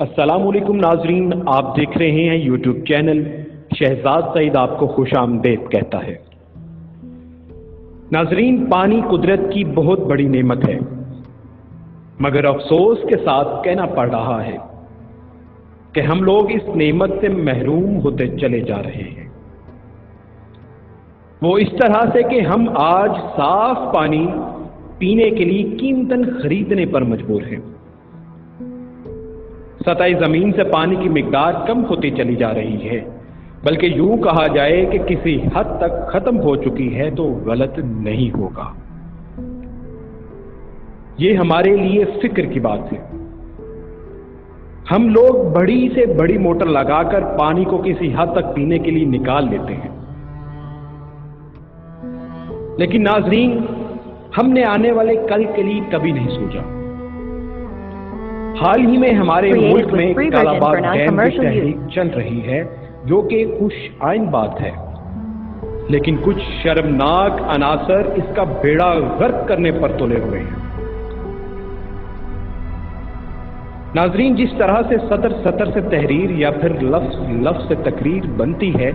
अस्सलामुअलैकुम नाजरीन, आप देख रहे हैं यूट्यूब चैनल शहजाद सईद आपको खुश आमदीद कहता है। नाजरीन, पानी कुदरत की बहुत बड़ी नेमत है, मगर अफसोस के साथ कहना पड़ रहा है कि हम लोग इस नेमत से महरूम होते चले जा रहे हैं। वो इस तरह से कि हम आज साफ पानी पीने के लिए कीमतन खरीदने पर मजबूर हैं। सतह जमीन से पानी की मिकदार कम होती चली जा रही है, बल्कि यूं कहा जाए कि किसी हद तक खत्म हो चुकी है तो गलत नहीं होगा। ये हमारे लिए फिक्र की बात है। हम लोग बड़ी से बड़ी मोटर लगाकर पानी को किसी हद तक पीने के लिए निकाल लेते हैं, लेकिन नाजरीन, हमने आने वाले कल के लिए कभी नहीं सोचा। हाल ही में हमारे मुल्क में कालाबाग डैम की तहरीक चल रही है, जो कि खुश आइन बात है, लेकिन कुछ शर्मनाक अनासर इसका बेड़ा गर्क करने पर तुले हुए हैं। नाजरीन, जिस तरह से सतर सतर से तहरीर या फिर लफ्ज लफ्ज से तकरीर बनती है,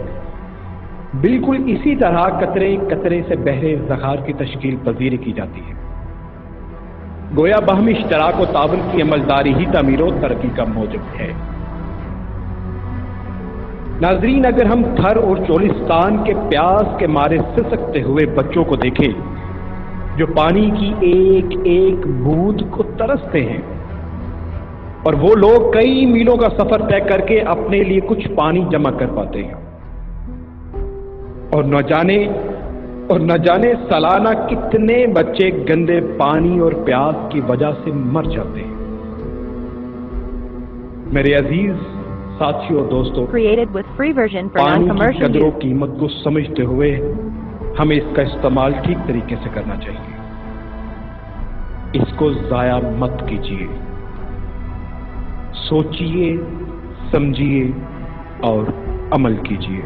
बिल्कुल इसी तरह कतरे कतरे से बहरे ज़खार की तश्कील पजीरी की जाती है। गोया बाहमी इश्तराक व ताउन की अमलदारी ही तामीर व तरक्की का मौजब है। नाजरीन, अगर हम थर और चोलिस्तान के प्यास के मारे सिसकते हुए बच्चों को देखें, जो पानी की एक एक बूंद को तरसते हैं, और वो लोग कई मीलों का सफर तय करके अपने लिए कुछ पानी जमा कर पाते हैं, और न जाने सालाना कितने बच्चे गंदे पानी और प्यास की वजह से मर जाते हैं। मेरे अजीज साथियों, दोस्तों, पानी की कदरों कीमत को समझते हुए हमें इसका इस्तेमाल ठीक तरीके से करना चाहिए। इसको जाया मत कीजिए। सोचिए, समझिए और अमल कीजिए।